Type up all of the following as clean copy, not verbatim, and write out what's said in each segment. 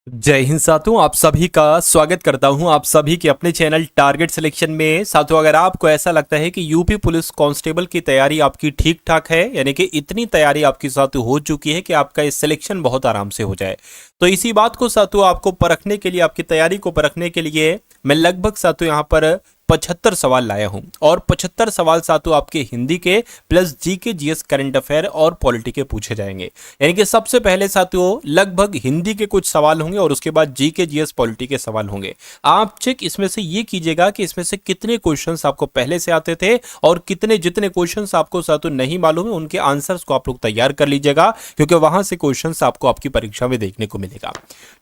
जय हिंद साथियों, आप सभी का स्वागत करता हूं आप सभी के अपने चैनल टारगेट सिलेक्शन में। साथियों, अगर आपको ऐसा लगता है कि यूपी पुलिस कांस्टेबल की तैयारी आपकी ठीक ठाक है, यानी कि इतनी तैयारी आपकी साथियों हो चुकी है कि आपका ये सिलेक्शन बहुत आराम से हो जाए, तो इसी बात को साथियों आपको परखने के लिए, आपकी तैयारी को परखने के लिए मैं लगभग साथियों यहाँ पर 75 सवाल लाया हूं। और 75 सवाल साथियों आपके हिंदी के plus GK GS current affair और पॉलिटी के पूछे जाएंगे। यानी कि सबसे पहले साथियों लगभग हिंदी के कुछ सवाल होंगे और उसके बाद जीके जीएस पॉलिटी के सवाल होंगे। आप चेक इसमें से ये कीजिएगा कि इसमें से कितने क्वेश्चंस आपको पहले से आते थे और जितने क्वेश्चंस आपको साथियों नहीं मालूम है उनके आंसर्स को आप लोग तैयार कर लीजिएगा, क्योंकि वहां से क्वेश्चंस आपको आपकी परीक्षा में देखने को मिलेगा।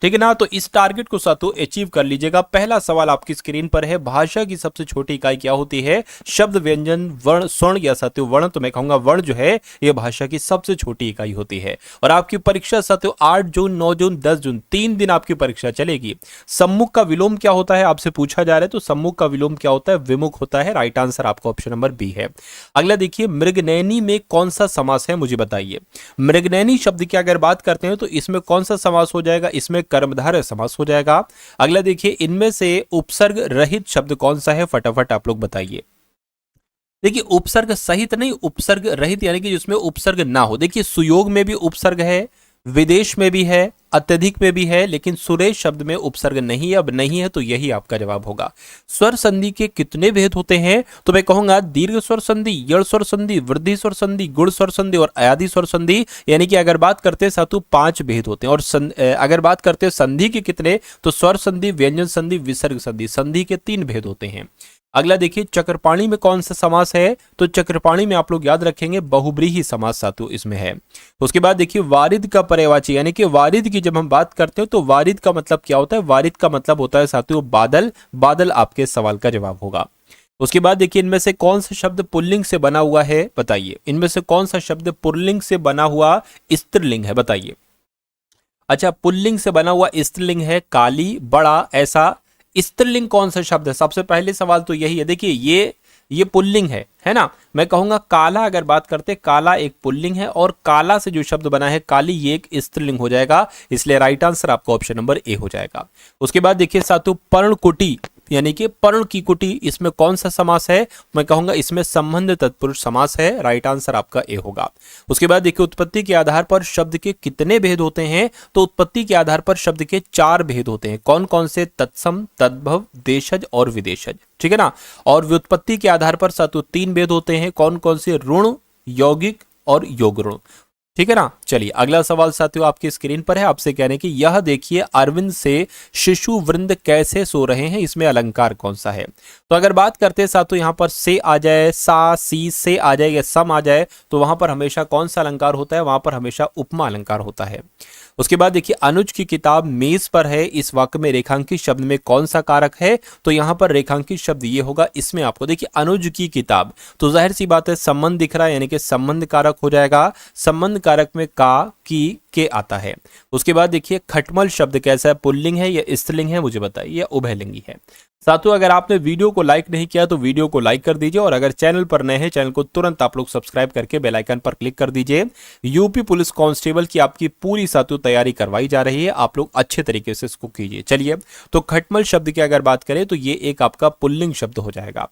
ठीक है ना, तो इस टारगेट को साथियों अचीव कर लीजिएगा। पहला सवाल आपकी स्क्रीन पर है, भाषा की सबसे छोटी इकाई क्या होती है? शब्द, व्यंजन, वर्ण, स्वर्ण या साथियों वर्ण, तो मैं कहूंगा वर्ण जो है यह भाषा की सबसे छोटी इकाई होती है। और आपकी परीक्षा साथियों 8 जून, 9 जून, 10 जून 3 दिन आपकी परीक्षा चलेगी। सम्मुख का विलोम क्या होता है आपसे पूछा जा रहा है, तो सम्मुख का विलोम क्या होता है? विमुख होता है। राइट आंसर आपका ऑप्शन नंबर बी है। अगला देखिए, मृगनयनी में कौन सा समास है, मुझे बताइए। मृगनयनी शब्द की अगर बात करते हैं तो इसमें कौन सा समास हो जाएगा? इसमें कर्मधारय समास हो जाएगा। अगला देखिए, इनमें से उपसर्ग रहित शब्द कौन सा है? फटाफट आप लोग बताइए। देखिए, उपसर्ग सहित नहीं, उपसर्ग रहित यानी कि जिसमें उपसर्ग ना हो। देखिए, सुयोग में भी उपसर्ग है, विदेश में भी है, अत्यधिक में भी है, लेकिन सुरेश शब्द में उपसर्ग नहीं है। अब नहीं है तो यही आपका जवाब होगा। स्वर संधि के कितने भेद होते हैं? तो मैं कहूंगा दीर्घ स्वर संधि, यड़ स्वर संधि, वृद्धि स्वर संधि, गुण स्वर संधि और अयादि स्वर संधि। यानी कि अगर बात करते हैं सातु 5 भेद होते हैं। और अगर बात करते हैं संधि के कितने, तो स्वर संधि, व्यंजन संधि, विसर्ग संधि, संधि के 3 भेद होते हैं। अगला देखिए, चक्रपाणी में कौन सा समास है? तो चक्रपाणी में आप लोग याद रखेंगे बहुब्रीहि समास सातु इसमें है। उसके बाद देखिए, वारिद का पर्यायवाची, यानी कि वारिद की जब हम बात करते हैं तो वारिद का मतलब क्या होता है? वारिद का मतलब होता है साथियों बादल। बादल आपके सवाल का जवाब होगा। उसके बाद देखिए, इनमें से कौन सा शब्द पुल्लिंग से बना हुआ है? बताइए, इनमें से कौन सा शब्द पुल्लिंग से बना हुआ स्त्रीलिंग है? बताइए। अच्छा, पुल्लिंग से बना हुआ स्त्रीलिंग है काली, बड़ा, ऐसा। स्त्रीलिंग कौन सा शब्द है? सबसे पहले सवाल तो यही है। देखिए, ये पुल्लिंग है ना। मैं कहूंगा काला, अगर बात करते काला एक पुल्लिंग है और काला से जो शब्द बना है काली, ये एक स्त्रीलिंग हो जाएगा। इसलिए राइट आंसर आपका ऑप्शन नंबर ए हो जाएगा। उसके बाद देखिए साथियों, पर्णकुटी यानी कि पर्ण की कुटी, इसमें कौन सा समास है? मैं कहूंगा इसमें संबंध तत्पुरुष समास है। राइट आंसर आपका ए होगा। उसके बाद देखिए, उत्पत्ति के आधार पर शब्द के कितने भेद होते हैं? तो उत्पत्ति के आधार पर शब्द के 4 भेद होते हैं। कौन कौन से? तत्सम, तद्भव, देशज और विदेशज। ठीक है ना। और व्युत्पत्ति के आधार पर सातु 3 भेद होते हैं। कौन कौन से? ऋण, यौगिक और योग ऋण। ठीक है ना। चलिए, अगला सवाल साथियों आपकी स्क्रीन पर है। आपसे कहने की यह देखिए, अरविंद से शिशु वृंद कैसे सो रहे हैं, इसमें अलंकार कौन सा है? तो अगर बात करते हैं साथियों यहाँ पर से आ जाए, सा, सी, से आ जाए या सम आ जाए, तो वहां पर हमेशा कौन सा अलंकार होता है? वहां पर हमेशा उपमा अलंकार होता है। उसके बाद देखिए, अनुज की किताब मेज पर है, इस वाक्य में रेखांकित शब्द में कौन सा कारक है? तो यहां पर रेखांकित शब्द ये होगा। इसमें आपको देखिए, अनुज की किताब, तो जाहिर सी बात है संबंध दिख रहा है, यानी कि संबंध कारक हो जाएगा। संबंध कारक में का, की, के आता है। उसके बाद देखिए, खटमल शब्द कैसा है? पुल्लिंग है या स्त्रीलिंग है? मुझे बताइए, या उभयलिंगी है? साथियों, अगर आपने वीडियो को लाइक नहीं किया तो वीडियो को लाइक कर दीजिए, और अगर चैनल पर नए हैं चैनल को तुरंत आप लोग सब्सक्राइब करके बेल आइकन पर क्लिक कर दीजिए। यूपी पुलिस कांस्टेबल की आपकी पूरी साथियों तैयारी करवाई जा रही है, आप लोग अच्छे तरीके से इसको कीजिए। चलिए, तो खटमल शब्द की अगर बात करें तो ये एक आपका पुल्लिंग शब्द हो जाएगा।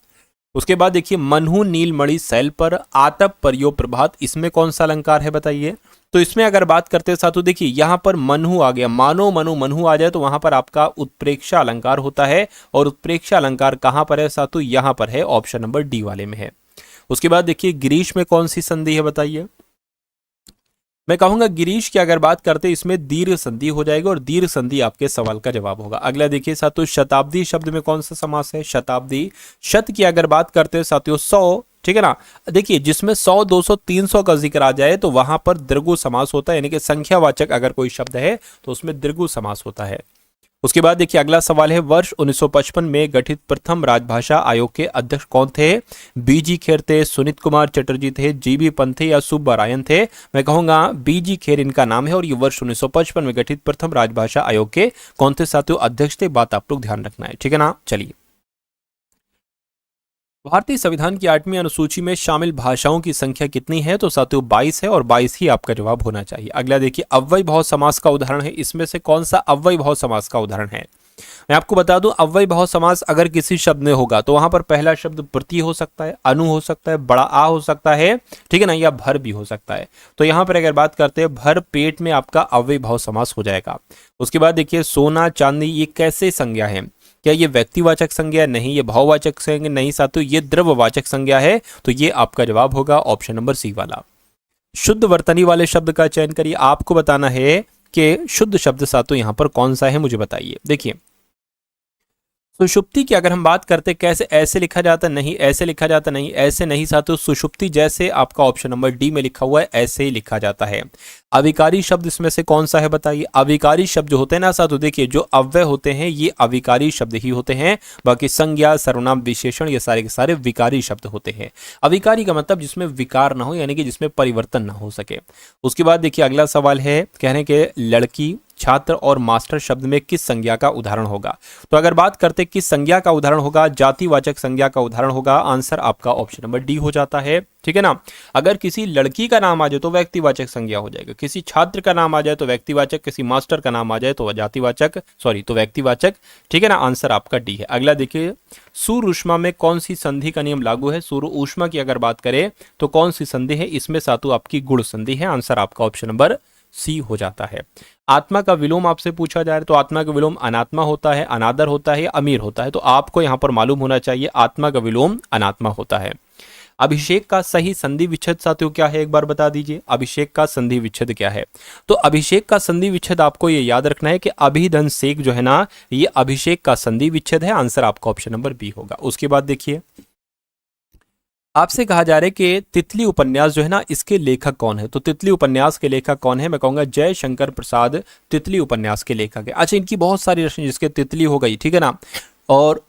उसके बाद देखिए, मनहु नीलमणि शैल पर, आतप परियो प्रभात, इसमें कौन सा अलंकार है? बताइए। तो इसमें अगर बात करते हैं साथियों, देखिए यहां पर मनहु आ गया, मानो मनु मनहु आ जाए तो वहां पर आपका उत्प्रेक्षा अलंकार होता है। और उत्प्रेक्षा अलंकार कहां पर है साथियों? यहां पर है, ऑप्शन नंबर डी वाले में है। उसके बाद देखिए, गिरीश में कौन सी संधि है? बताइए। मैं कहूंगा गिरीश की अगर बात करते हैं इसमें दीर्घ संधि हो जाएगी, और दीर्घ संधि आपके सवाल का जवाब होगा। अगला देखिए साथियों, शताब्दी शब्द में कौन सा समास है? शताब्दी। शत की अगर बात करते हैं साथियों 100, ठीक है ना। देखिए, जिसमें 100, 200, 300 का जिक्र आ जाए तो वहां पर दीर्घु समास होता है, यानी कि संख्यावाचक अगर कोई शब्द है तो उसमें दीर्घु समास होता है। उसके बाद देखिए, अगला सवाल है, वर्ष 1955 में गठित प्रथम राजभाषा आयोग के अध्यक्ष कौन थे? बीजी खेर थे, सुनीत कुमार चटर्जी थे, जीबी पंत थे या सुब्बारायन थे? मैं कहूंगा बीजी खेर इनका नाम है, और ये वर्ष 1955 में गठित प्रथम राजभाषा आयोग के कौन थे साथियों? अध्यक्ष थे। बात आप लोग ध्यान रखना है। ठीक है ना। चलिए, भारतीय संविधान की 8वीं अनुसूची में शामिल भाषाओं की संख्या कितनी है? तो साथियों 22 है और 22 ही आपका जवाब होना चाहिए। अगला देखिए, अव्ययी भाव समास का उदाहरण है, इसमें से कौन सा अव्ययी भाव समास का उदाहरण है? मैं आपको बता दूं, अव्ययी भाव समास अगर किसी शब्द में होगा तो वहां पर पहला शब्द प्रति हो सकता है, अनु हो सकता है, बड़ा आ हो सकता है, ठीक है ना, या भर भी हो सकता है। तो यहां पर अगर बात करते हैं भर पेट में आपका अव्ययी भाव समास हो जाएगा। उसके बाद देखिए, सोना चांदी ये कैसे संज्ञा है? क्या ये व्यक्तिवाचक संज्ञा? नहीं। ये भाववाचक संज्ञा? नहीं साथियों, ये द्रव्यवाचक संज्ञा है। तो ये आपका जवाब होगा ऑप्शन नंबर सी वाला। शुद्ध वर्तनी वाले शब्द का चयन करिए। आपको बताना है कि शुद्ध शब्द साथियों यहां पर कौन सा है, मुझे बताइए। देखिए, सुषुप्ति की अगर हम बात करते कैसे, ऐसे लिखा जाता नहीं, ऐसे लिखा जाता नहीं, ऐसे नहीं साथियों, सुषुप्ति जैसे आपका ऑप्शन नंबर डी में लिखा हुआ है ऐसे ही लिखा जाता है। अविकारी शब्द इसमें से कौन सा है बताइए? अविकारी शब्द जो होते हैं ना साथियों, देखिए जो अव्यय होते हैं ये अविकारी शब्द ही होते हैं, बाकी संज्ञा सर्वनाम विशेषण ये सारे के सारे विकारी शब्द होते हैं। अविकारी का मतलब जिसमें विकार ना हो, यानी कि जिसमें परिवर्तन ना हो सके। उसके बाद देखिए अगला सवाल है, कह रहे हैं कि लड़की, छात्र और मास्टर शब्द में किस संज्ञा का उदाहरण होगा? तो अगर बात करते किस संज्ञा का उदाहरण होगा, जातिवाचक संज्ञा का उदाहरण होगा। आंसर आपका ऑप्शन नंबर डी हो जाता है, ठीक है ना। अगर किसी लड़की का नाम आ जाए तो व्यक्तिवाचक संज्ञा हो जाएगा, किसी छात्र का नाम आ जाए तो व्यक्तिवाचक, किसी मास्टर का नाम आ जाए तो जातिवाचक, तो व्यक्तिवाचक, ठीक है ना। आंसर आपका डी है। अगला देखिए, सूर्य ऊष्मा में कौन सी संधि का नियम लागू है? सूर्य ऊष्मा की अगर बात करें तो कौन सी संधि है? इसमें सातु आपकी गुण संधि है। आंसर आपका ऑप्शन नंबर सी हो जाता है। आत्मा का विलोम आपसे पूछा जा रहा है तो आत्मा का विलोम अनात्मा होता है, अनादर होता है या अमीर होता है? तो आपको यहां पर मालूम होना चाहिए आत्मा का विलोम अनात्मा होता है। अभिषेक का सही संधि विच्छेद साथियों क्या है, एक बार बता दीजिए। अभिषेक का संधि विच्छेद क्या है? तो अभिषेक का संधि विच्छेद आपको ये याद रखना है कि अभिधन सेक जो है ना, ये अभिषेक का संधि विच्छेद है। आंसर आपका ऑप्शन नंबर बी होगा। उसके बाद देखिए, आपसे कहा जा रहा है कि तितली उपन्यास जो है ना, इसके लेखक कौन है? तो तितली उपन्यास के लेखक कौन है? मैं कहूंगा जय शंकर प्रसाद तितली उपन्यास के लेखक है। अच्छा, इनकी बहुत सारी रचना, जिसके तितली हो गई, ठीक है ना, और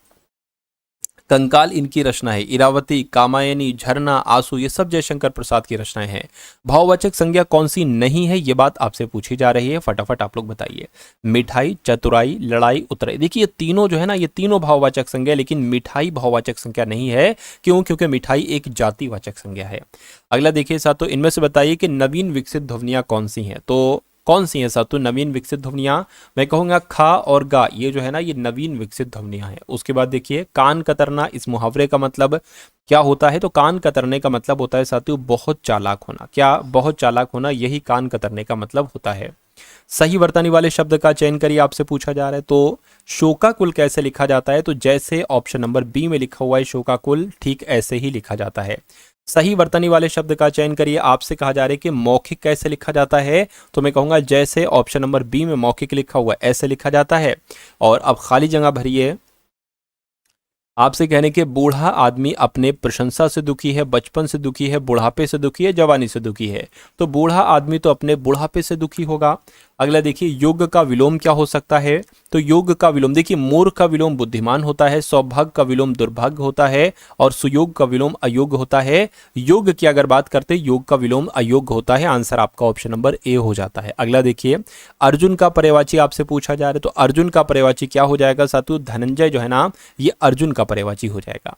कंकाल इनकी रचना है, इरावती, कामायनी, झरना, आंसू, ये सब जयशंकर प्रसाद की रचनाएं हैं। भाववाचक संज्ञा कौन सी नहीं है, ये बात आपसे पूछी जा रही है, फटाफट आप लोग बताइए। मिठाई, चतुराई, लड़ाई, उतराई, देखिए ये तीनों जो है ना, ये तीनों भाववाचक संज्ञा, लेकिन मिठाई भाववाचक संज्ञा नहीं है। क्यों? क्योंकि मिठाई एक जातिवाचक संज्ञा है। अगला देखिए साथियों, इनमें से बताइए कि नवीन विकसित ध्वनियां कौन सी हैं? तो कौन सी है साथियों नवीन विकसित ध्वनियां? मैं कहूंगा खा और गा, ये जो है ना, ये नवीन विकसित ध्वनियां हैं। उसके बाद देखिए, कान कतरना, इस मुहावरे का मतलब क्या होता है? तो कान कतरने का मतलब होता है साथियों बहुत चालाक होना। क्या? बहुत चालाक होना, यही कान कतरने का मतलब होता है। सही वर्तनी वाले शब्द का चयन करिए, आपसे पूछा जा रहा है। तो शोकाकुल कैसे लिखा जाता है? तो जैसे ऑप्शन नंबर बी में लिखा हुआ है शोकाकुल, ठीक ऐसे ही लिखा जाता है। सही वर्तनी वाले शब्द का चयन करिए, आपसे कहा जा रहा है कि मौखिक कैसे लिखा जाता है? तो मैं कहूंगा जैसे ऑप्शन नंबर बी में मौखिक लिखा हुआ है ऐसे लिखा जाता है। और अब खाली जगह भरिए। आपसे कहने के बूढ़ा आदमी अपने प्रशंसा से दुखी है, बचपन से दुखी है, बुढ़ापे से दुखी है, जवानी से दुखी है। तो बूढ़ा आदमी तो अपने बुढ़ापे से दुखी होगा। अगला देखिए, योग का विलोम क्या हो सकता है? तो योग का विलोम देखिए, मूर्ख का विलोम बुद्धिमान होता है, सौभाग्य का विलोम दुर्भाग्य होता है, और सुयोग का विलोम अयोग्य होता है। योग की अगर बात करते हैं, योग का विलोम अयोग्य होता है। आंसर आपका ऑप्शन नंबर ए हो जाता है। अगला देखिए, अर्जुन का पर्यायवाची आपसे पूछा जा रहा है। तो अर्जुन का पर्यायवाची क्या हो जाएगा साथियों? धनंजय जो है ना, ये अर्जुन का पर्यायवाची हो जाएगा।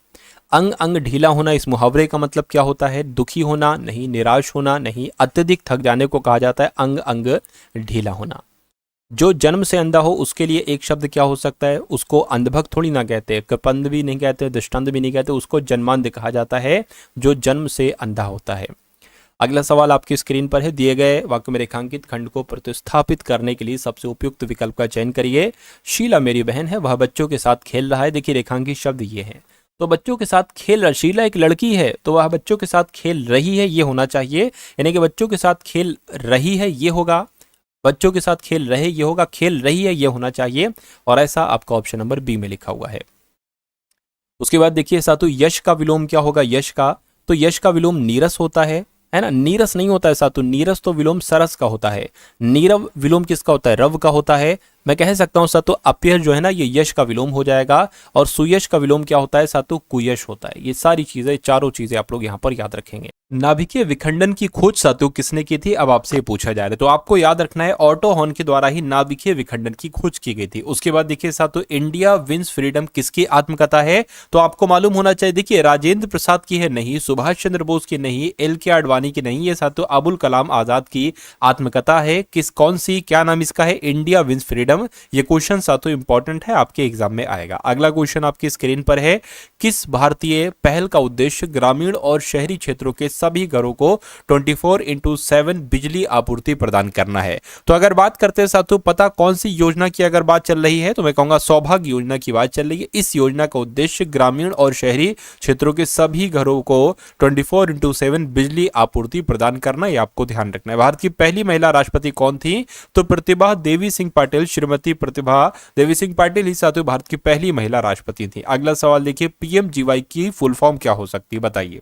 अंग अंग ढीला होना, इस मुहावरे का मतलब क्या होता है? दुखी होना नहीं, निराश होना नहीं, अत्यधिक थक जाने को कहा जाता है अंग अंग ढीला होना। जो जन्म से अंधा हो उसके लिए एक शब्द क्या हो सकता है? उसको अंधभक्त थोड़ी ना कहते, कृपंद भी नहीं कहते, दृष्टांत भी नहीं कहते, उसको जन्मांध कहा जाता है, जो जन्म से अंधा होता है। अगला सवाल आपकी स्क्रीन पर है, दिए गए वाक्य में रेखांकित खंड को प्रतिस्थापित करने के लिए सबसे उपयुक्त विकल्प का चयन करिए। शीला मेरी बहन है, वह बच्चों के साथ खेल रहा है। देखिए रेखांकित शब्द ये है, तो बच्चों के साथ खेल रहा, शीला एक लड़की है तो वह बच्चों के साथ खेल रही है, ये होना चाहिए। यानी कि बच्चों के साथ खेल रही है ये होगा, बच्चों के साथ खेल रहे ये होगा, खेल रही है ये होना चाहिए, और ऐसा आपका ऑप्शन नंबर बी में लिखा हुआ है। उसके बाद देखिए साथियों, यश का विलोम क्या होगा? यश का, तो यश का विलोम नीरस होता है ना, नीरस नहीं होता है साथियों, नीरस तो विलोम सरस का होता है। नीरव विलोम किसका होता है? रव का होता है। मैं कह सकता हूं सातों अपयश जो है ना, ये यश का विलोम हो जाएगा, और सुयश का विलोम क्या होता है सातों, कुयश होता है। ये सारी चीजें, चारों चीजें आप लोग यहाँ पर याद रखेंगे। नाभिकीय विखंडन की खोज साथियों किसने की थी, अब आपसे पूछा जा रहा है, तो आपको याद रखना है ऑटो हॉर्न के द्वारा ही नाभिकीय विखंडन की खोज की गई थी। उसके बाद देखिए साथियों, इंडिया विंस फ्रीडम किसकी आत्मकथा है, तो आपको मालूम होना चाहिए। देखिए राजेंद्र प्रसाद की है नहीं, सुभाष चंद्र बोस की नहीं, एल के आडवाणी की नहीं, ये साथियों अबुल कलाम आजाद की आत्मकथा है। किस कौन सी, क्या नाम इसका है, इंडिया विंस फ्रीडम। ये क्वेश्चन साथियों इंपॉर्टेंट है, आपके एग्जाम में आएगा। अगला क्वेश्चन आपकी स्क्रीन पर है, किस भारतीय पहल का उद्देश्य ग्रामीण और शहरी क्षेत्रों के सभी घरों को 24/7 बिजली आपूर्ति प्रदान करना है। तो अगर बात करते हैं साथियों, पता कौन सी योजना की अगर बात चल रही है, तो मैं कहूंगा सौभाग्य योजना की बात चल रही है। इस योजना का उद्देश्य ग्रामीण और शहरी क्षेत्रों के सभी घरों को 24/7 बिजली आपूर्ति प्रदान करना, यह आपको ध्यान रखना है। भारत की पहली महिला राष्ट्रपति कौन थी, तो प्रतिभा देवी सिंह पाटिल, श्रीमती प्रतिभा देवी सिंह पाटिल ही साथियों भारत की पहली महिला राष्ट्रपति थी। अगला सवाल देखिए, पीएमजीवाई की फुल फॉर्म क्या हो सकती है, बताइए।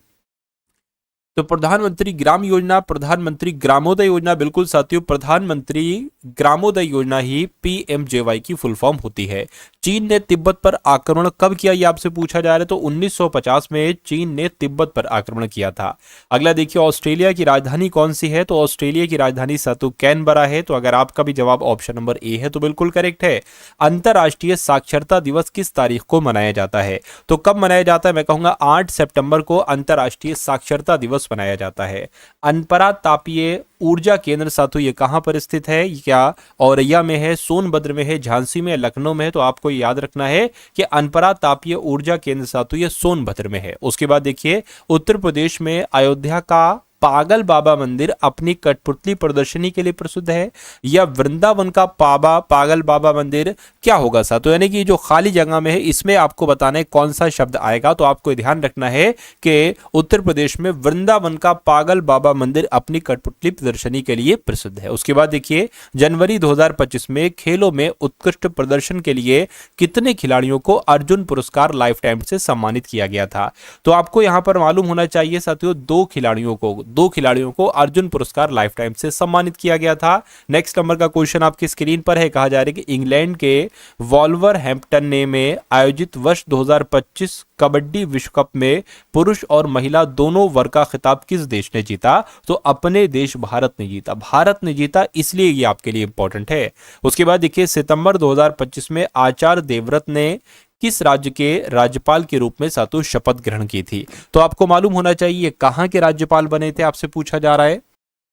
तो प्रधानमंत्री ग्राम योजना, प्रधानमंत्री ग्रामोदय योजना, बिल्कुल साथियों प्रधानमंत्री ग्रामोदय योजना ही पीएमजेवाई की फुल फॉर्म होती है। चीन ने तिब्बत पर आक्रमण कब किया, ये आपसे पूछा जा रहा है, तो 1950 में चीन ने तिब्बत पर आक्रमण किया था। अगला देखिए, ऑस्ट्रेलिया की राजधानी कौन सी है, तो ऑस्ट्रेलिया की राजधानी साथियों कैनबरा है। तो अगर आपका भी जवाब ऑप्शन नंबर ए है तो बिल्कुल करेक्ट है। अंतरराष्ट्रीय साक्षरता दिवस किस तारीख को मनाया जाता है, तो कब मनाया जाता है, मैं कहूंगा 8 सितंबर को अंतरराष्ट्रीय साक्षरता दिवस बनाया जाता है। अनपरा तापीय ऊर्जा केंद्र साथियों ये कहां पर स्थित है, क्या औरैया में है, सोनभद्र में है, झांसी में, लखनऊ में है, तो आपको याद रखना है कि अनपरा तापीय ऊर्जा केंद्र साथियों ये सोनभद्र में है। उसके बाद देखिए, उत्तर प्रदेश में अयोध्या का पागल बाबा मंदिर अपनी कठपुतली प्रदर्शनी के लिए प्रसिद्ध है, या वृंदावन का पागल बाबा मंदिर क्या होगा साथियों, यानी कि जो खाली जगह में है इसमें आपको बताना है कौन सा शब्द आएगा। तो आपको ध्यान रखना है कि उत्तर प्रदेश में वृंदावन का पागल बाबा मंदिर अपनी कठपुतली प्रदर्शनी के लिए प्रसिद्ध है। उसके बाद देखिए, जनवरी 2025 में खेलों में उत्कृष्ट प्रदर्शन के लिए कितने खिलाड़ियों को अर्जुन पुरस्कार लाइफ टाइम से सम्मानित किया गया था, तो आपको यहां पर मालूम होना चाहिए साथियों, दो खिलाड़ियों को अर्जुन पुरस्कार लाइफ टाइम से सम्मानित किया गया था। नेक्स्ट नंबर का क्वेश्चन आपकी स्क्रीन पर है, कहा जा रहा है कि इंग्लैंड के वॉल्वरहैम्पटन में आयोजित वर्ष 2025 कबड्डी विश्व कप में पुरुष और महिला दोनों वर्ग का खिताब किस देश ने जीता, तो अपने देश भारत ने जीता। भारत ने जीता, इसलिए ये आपके लिए इंपॉर्टेंट है। उसके बाद देखिए, सितंबर 2025 में आचार्य देवव्रत ने किस राज्य के राज्यपाल के रूप में सातु शपथ ग्रहण की थी, तो आपको मालूम होना चाहिए कहां के राज्यपाल बने थे, आपसे पूछा जा रहा है।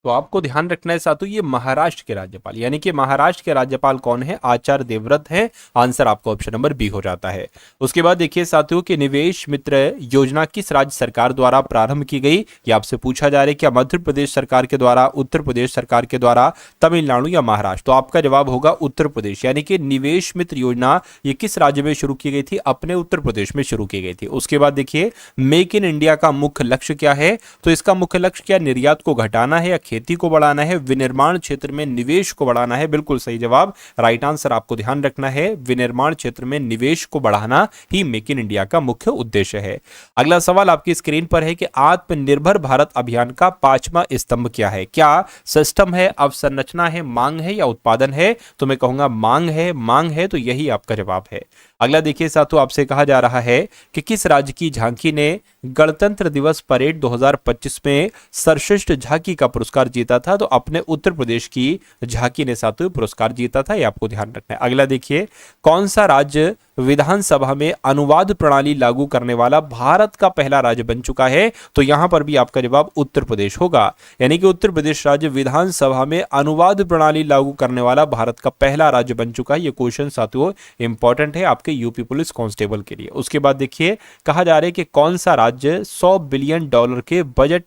तो आपको ध्यान रखना है साथियों, ये महाराष्ट्र के राज्यपाल, यानी कि महाराष्ट्र के राज्यपाल कौन है, आचार्य देवव्रत है। आंसर आपका ऑप्शन नंबर बी हो जाता है। उसके बाद देखिए साथियों, कि निवेश मित्र योजना किस राज्य सरकार द्वारा प्रारंभ की गई, ये आपसे पूछा जा रहा है, क्या मध्य प्रदेश सरकार के द्वारा, उत्तर प्रदेश सरकार के द्वारा, तमिलनाडु या महाराष्ट्र, तो आपका जवाब होगा उत्तर प्रदेश। यानी कि निवेश मित्र योजना ये किस राज्य में शुरू की गई थी, अपने उत्तर प्रदेश में शुरू की गई थी। उसके बाद देखिए, मेक इन इंडिया का मुख्य लक्ष्य क्या है, तो इसका मुख्य लक्ष्य क्या निर्यात को घटाना है, या खेती को बढ़ाना है, विनिर्माण क्षेत्र में निवेश को बढ़ाना है। बिल्कुल सही जवाब, राइट आंसर आपको ध्यान रखना है, विनिर्माण क्षेत्र में निवेश को बढ़ाना ही मेक इन इंडिया का मुख्य उद्देश्य है। अगला सवाल आपकी स्क्रीन पर है कि आत्मनिर्भर भारत अभियान का 5वां स्तंभ क्या है, क्या सिस्टम है, अवसंरचना है, मांग है या उत्पादन है, तो मैं कहूंगा मांग है। मांग है तो यही आपका जवाब है। अगला देखिए साथियों, आपसे कहा जा रहा है कि किस राज्य की झांकी ने गणतंत्र दिवस परेड 2025 में सर्वश्रेष्ठ झांकी का पुरस्कार जीता था, तो अपने उत्तर प्रदेश की झांकी ने साथियों पुरस्कार जीता था, ये आपको ध्यान रखना है। अगला देखिए, कौन सा राज्य विधानसभा में अनुवाद प्रणाली लागू करने वाला भारत का पहला राज्य बन चुका है, तो यहां पर भी आपका जवाब उत्तर प्रदेश होगा। यानी कि उत्तर प्रदेश राज्य विधानसभा में अनुवाद प्रणाली लागू करने वाला भारत का पहला राज्य बन चुका है। ये क्वेश्चन साथियों इंपॉर्टेंट है आपके यूपी पुलिस कांस्टेबल के लिए। उसके बाद देखिए, कहा जा रहा है कि कौन सा राज्य $100 बिलियन के बजट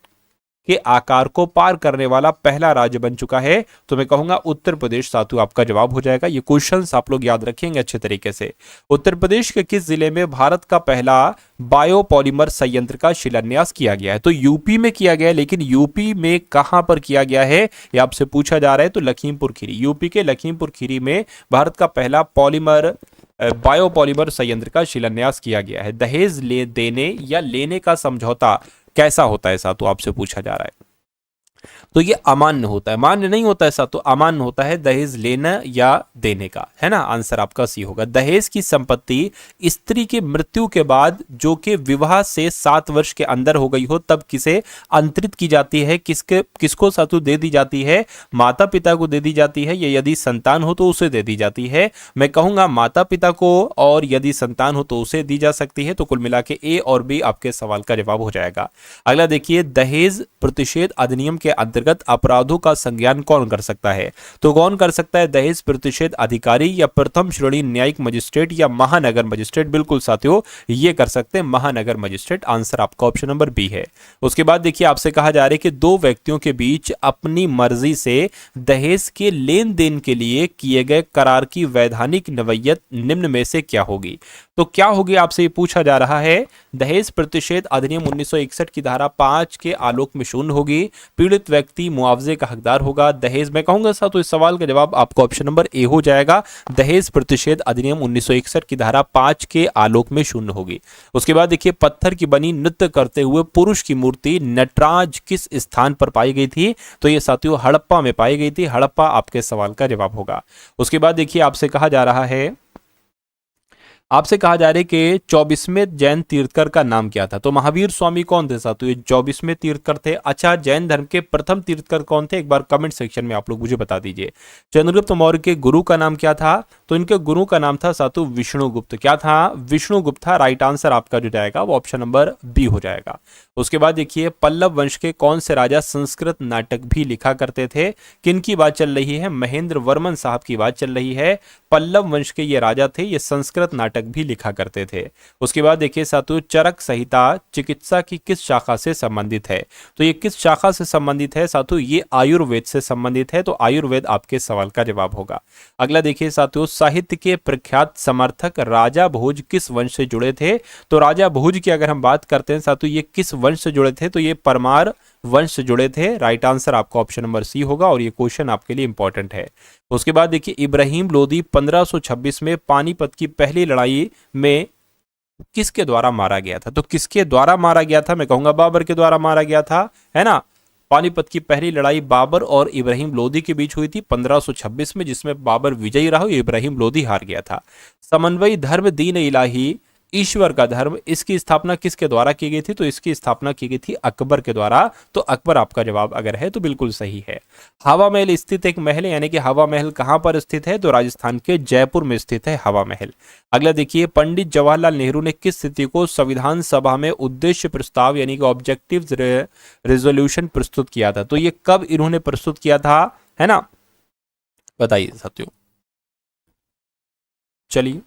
के आकार को पार करने वाला पहला राज्य बन चुका है, तो मैं कहूंगा उत्तर प्रदेश साथियों आपका जवाब हो जाएगा। ये क्वेश्चंस आप लोग याद रखेंगे अच्छे तरीके से। उत्तर प्रदेश के किस जिले में भारत का पहला बायोपॉलीमर संयंत्र का शिलान्यास किया गया है, तो यूपी में किया गया है, लेकिन यूपी में कहां पर किया गया है ये आपसे पूछा जा रहा है, तो लखीमपुर खीरी, यूपी के लखीमपुर खीरी में भारत का पहला बायोपॉलीमर संयंत्र का शिलान्यास किया गया है। दहेज देने या लेने का समझौता कैसा होता है साथियों, आपसे पूछा जा रहा है। तो ये अमान्य होता है, मान्य नहीं होता ऐसा, तो अमान्य होता है दहेज लेना या देने का, है ना। आंसर आपका सी होगा। दहेज की संपत्ति स्त्री की मृत्यु के बाद जो कि विवाह से 7 वर्ष के अंदर हो गई हो तब किसे अंतरित की जाती है, किसको सातु दे दी जाती है, माता पिता को दे दी जाती है, या यदि संतान हो तो उसे दे दी जाती है। मैं कहूंगा माता पिता को, और यदि संतान हो तो उसे दी जा सकती है। तो कुल मिला के ए और बी आपके सवाल का जवाब हो जाएगा। अगला देखिए, दहेज प्रतिषेध अधिनियम के अंतर्गत अपराधों का संज्ञान कौन कर सकता है? तो कौन कर सकता है? दहेज प्रतिषेध अधिकारी या प्रथम श्रेणी न्यायिक मजिस्ट्रेट या महानगर मजिस्ट्रेट। बिल्कुल साथियों, ये कर सकते हैं महानगर मजिस्ट्रेट। आंसर आपका ऑप्शन नंबर बी है। उसके बाद देखिए, आपसे कहा जा रहा है कि दो व्यक्तियों के बीच अपनी मर्जी से दहेज के लेन देन के लिए किए गए करार की वैधानिक नवैयत निम्न में से क्या होगी? तो क्या होगी आपसे ये पूछा जा रहा है। दहेज प्रतिषेध अधिनियम 1961 की धारा 5 के आलोक में शून्य होगी। पीड़ित व्यक्ति मुआवजे का हकदार होगा। दहेज, मैं कहूंगा साथ, तो इस सवाल का जवाब आपको ऑप्शन नंबर ए हो जाएगा। दहेज प्रतिषेध अधिनियम 1961 की धारा 5 के आलोक में शून्य होगी। उसके बाद देखिए, पत्थर की बनी नृत्य करते हुए पुरुष की मूर्ति नटराज किस स्थान पर पाई गई थी? तो ये साथियों हड़प्पा में पाई गई थी। हड़प्पा आपके सवाल का जवाब होगा। उसके बाद देखिए, आपसे कहा जा रहा है कि 24वें जैन तीर्थकर का नाम क्या था? तो महावीर स्वामी कौन थे साथियों? ये 24वें तीर्थकर थे। अच्छा, जैन धर्म के प्रथम तीर्थकर कौन थे? एक बार कमेंट सेक्शन में आप लोग मुझे बता दीजिए। चंद्रगुप्त मौर्य के गुरु का नाम क्या था? तो इनके गुरु का नाम था साथियों विष्णुगुप्त। क्या था? विष्णुगुप्त था। राइट आंसर आपका जो जाएगा वो ऑप्शन नंबर बी हो जाएगा। उसके बाद देखिए, पल्लव वंश के कौन से राजा संस्कृत नाटक भी लिखा करते थे? किन की बात चल रही है? महेंद्र वर्मन साहब की बात चल रही है। पल्लव वंश के ये राजा थे, ये संस्कृत नाटक भी लिखा करते थे। उसके बाद देखिए साथियों, चरक संहिता चिकित्सा की किस शाखा से संबंधित है? तो ये किस शाखा से संबंधित है साथियों? ये आयुर्वेद से संबंधित है। तो आयुर्वेद आपके सवाल का जवाब होगा। अगला देखिए साथियों, साहित्य के प्रख्यात समर्थक राजा भोज किस वंश से जुड़े थे? तो राजा भोज की अगर हम बात करते हैं साथियों, ये किस वंश से जुड़े थे? तो ये परमार वंश से जुड़े थे। राइट आंसर आपका ऑप्शन नंबर सी होगा, और ये क्वेश्चन आपके लिए इंपॉर्टेंट है। उसके बाद देखिए, इब्राहिम लोदी 1526 में पानीपत की पहली लड़ाई में किसके द्वारा मारा गया था? तो किसके द्वारा मारा गया था? मैं कहूंगा बाबर के द्वारा मारा गया था, है ना। पानीपत की पहली लड़ाई बाबर और इब्राहिम लोदी के बीच हुई थी 1526 में, जिसमें बाबर विजयी रहा, इब्राहिम लोदी हार गया था। समन्वयी धर्म दीन इलाही ईश्वर का धर्म, इसकी स्थापना किसके द्वारा की गई थी? तो इसकी स्थापना की गई थी अकबर के द्वारा। तो अकबर आपका जवाब अगर है तो बिल्कुल सही है। हवा महल स्थित एक महल है, यानी कि हवा महल कहां पर स्थित है? तो राजस्थान के जयपुर में स्थित है हवा महल। अगला देखिए, पंडित जवाहरलाल नेहरू ने किस स्थिति को संविधान सभा में उद्देश्य प्रस्ताव यानी कि ऑब्जेक्टिव रेजोल्यूशन प्रस्तुत किया था? तो ये कब इन्होंने प्रस्तुत किया था, है ना, बताइए साथियों। चलिए,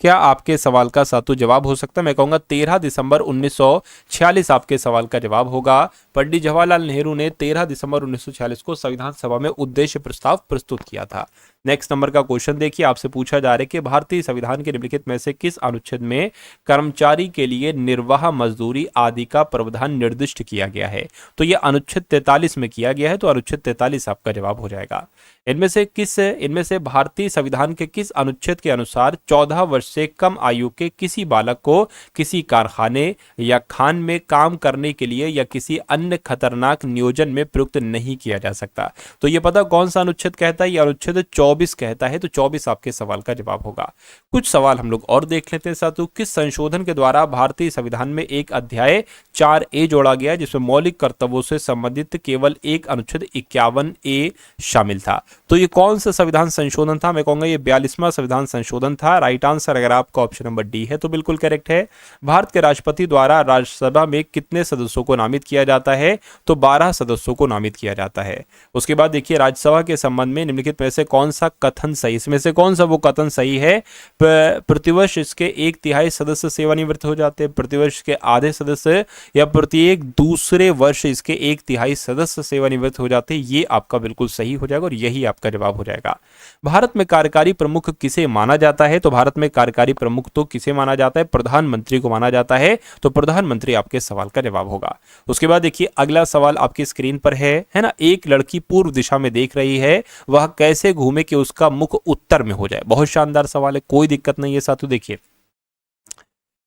क्या आपके सवाल का सातों जवाब हो सकता है? मैं कहूंगा 13 दिसंबर 1946 आपके सवाल का जवाब होगा। पंडित जवाहरलाल नेहरू ने 13 दिसंबर 1946 को संविधान सभा में उद्देश्य प्रस्ताव प्रस्तुत किया था। नेक्स्ट नंबर का क्वेश्चन देखिए, आपसे पूछा जा रहा है कि भारतीय संविधान के निम्नलिखित में से किस अनुच्छेद में कर्मचारी के लिए निर्वाह मजदूरी आदि का प्रावधान निर्दिष्ट किया गया है? तो यह अनुच्छेद 43 में किया गया है। तो अनुच्छेद 43 आपका जवाब हो जाएगा। इनमें से भारतीय संविधान के किस अनुच्छेद के अनुसार 14 वर्ष से कम आयु के किसी बालक को किसी कारखाने या खान में काम करने के लिए या किसी अन्य खतरनाक नियोजन में प्रयुक्त नहीं किया जा सकता? तो ये पता कौन सा अनुच्छेद कहता है? ये अनुच्छेद 24 कहता है। तो 24 आपके सवाल का जवाब होगा। कुछ सवाल हम लोग और देख लेते हैं साथियों। किस संशोधन के द्वारा भारतीय संविधान में एक अध्याय 4A जोड़ा गया, जिसमें मौलिक कर्तव्यों से संबंधित केवल एक अनुच्छेद 51A शामिल था? तो ये कौन सा संविधान संशोधन था? मैं कहूंगा ये 42वां संविधान संशोधन था। राइट आंसर अगर आपका ऑप्शन नंबर डी है तो बिल्कुल करेक्ट है। भारत के राष्ट्रपति द्वारा राज्यसभा में कितने सदस्यों को नामित किया जाता है? तो 12 सदस्यों को नामित किया जाता है। उसके बाद देखिए, राज्यसभा के संबंध में निम्नलिखित में से कौन सा कथन सही? इसमें से कौन सा वो कथन सही है? प्रतिवर्ष इसके 1/3 सदस्य सेवानिवृत्त हो जाते हैं, प्रतिवर्ष के आधे सदस्य, या प्रत्येक दूसरे वर्ष इसके 1/3 सदस्य सेवानिवृत्त हो जाते हैं? ये आपका बिल्कुल सही हो जाएगा और यही आपका जवाब हो जाएगा। भारत में कार्यकारी प्रमुख किसे माना जाता है? तो भारत में कार्यकारी प्रमुख तो किसे माना जाता है? प्रधानमंत्री को माना जाता है। तो प्रधानमंत्री आपके सवाल का जवाब होगा। उसके बाद देखिए, अगला सवाल आपकी स्क्रीन पर है ना। एक लड़की पूर्व दिशा में देख रही है, वह कैसे घूमे कि उसका मुख उत्तर में हो जाए? बहुत शानदार सवाल है, कोई दिक्कत नहीं है साथियों। देखिए,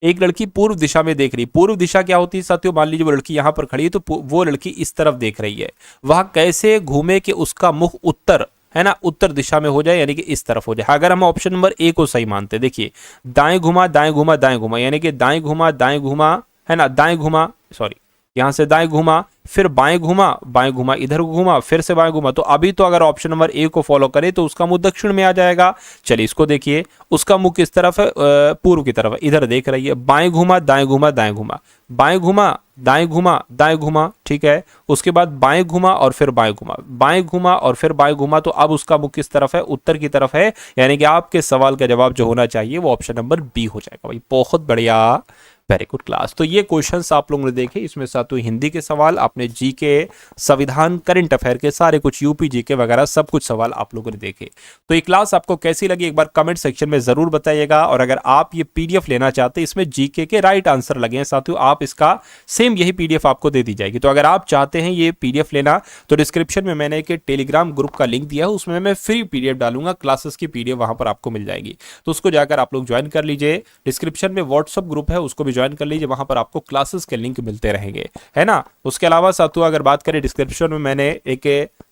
एक लड़की पूर्व दिशा में देख रही, पूर्व दिशा क्या होती है साथियों, मान लीजिए वो लड़की यहाँ पर खड़ी है तो वो लड़की इस तरफ देख रही है, वह कैसे घूमे कि उसका मुख उत्तर, है ना, उत्तर दिशा में हो जाए, यानी कि इस तरफ हो जाए। अगर हम ऑप्शन नंबर ए को सही मानते हैं, देखिए दाएं घुमा दाएं घुमा दाएं घुमा, यानी कि दाएं घुमा, है ना, दाएं घुमा, सॉरी, यहां से दाएं घुमा, फिर बाएं घुमा, इधर घुमा, फिर से बाएं घुमा। तो अभी तो अगर ऑप्शन नंबर ए को फॉलो करें तो उसका मुंह दक्षिण में आ जाएगा। चलिए इसको देखिए, उसका मुंह किस तरफ है, पूर्व की तरफ है, इधर देख रही है। बाएं घुमा दाएं घुमा दाएं घुमा, बाएं घुमा दाएं घुमा दाएं घुमा, ठीक है। उसके बाद बाएं घुमा और फिर बाएं घुमा, बाएं घुमा और फिर बाएं घुमा, तो अब उसका मुख किस तरफ है, उत्तर की तरफ है। यानी कि आपके सवाल का जवाब जो होना चाहिए वो ऑप्शन नंबर बी हो जाएगा भाई। बहुत बढ़िया, वेरी गुड क्लास। तो ये क्वेश्चंस आप लोगों ने देखे, इसमें सातों हिंदी के सवाल, आपने जीके, संविधान, करंट अफेयर के सारे कुछ, यूपी जीके वगैरह सब कुछ सवाल आप लोगों ने देखे। तो ये क्लास आपको कैसी लगी एक बार कमेंट सेक्शन में जरूर बताइएगा। और अगर आप ये पीडीएफ लेना चाहते हैं, इसमें जीके के राइट आंसर लगे हैं साथियों, आप इसका सेम यही पीडीएफ आपको दे दी जाएगी। तो अगर आप चाहते हैं ये पीडीएफ लेना तो डिस्क्रिप्शन में मैंने एक टेलीग्राम ग्रुप का लिंक दिया है, उसमें मैं फ्री पीडीएफ डालूंगा, क्लासेस की पीडीएफ वहां पर आपको मिल जाएगी। तो उसको जाकर आप लोग ज्वाइन कर लीजिए। डिस्क्रिप्शन में व्हाट्सअप ग्रुप है, उसको भी ज्वाइन कर लीजिए, वहां पर आपको क्लासेस के लिंक मिलते रहेंगे, है ना। उसके अलावा साथियों अगर बात करें, डिस्क्रिप्शन में मैंने एक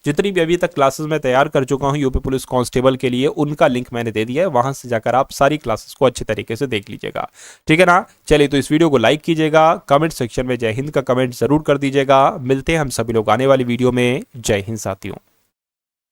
जितनी भी अभी तक क्लासेस में तैयार कर चुका हूं यूपी पुलिस कांस्टेबल के लिए, उनका लिंक मैंने दे दिया है, वहां से जाकर आप सारी क्लासेस को अच्छे तरीके से देख लीजिएगा, ठीक है ना। चलिए तो इस वीडियो को लाइक कीजिएगा, कमेंट सेक्शन में जय हिंद का कमेंट जरूर कर दीजिएगा। मिलते हैं हम सभी लोग आने वाली वीडियो में। जय हिंद साथियों।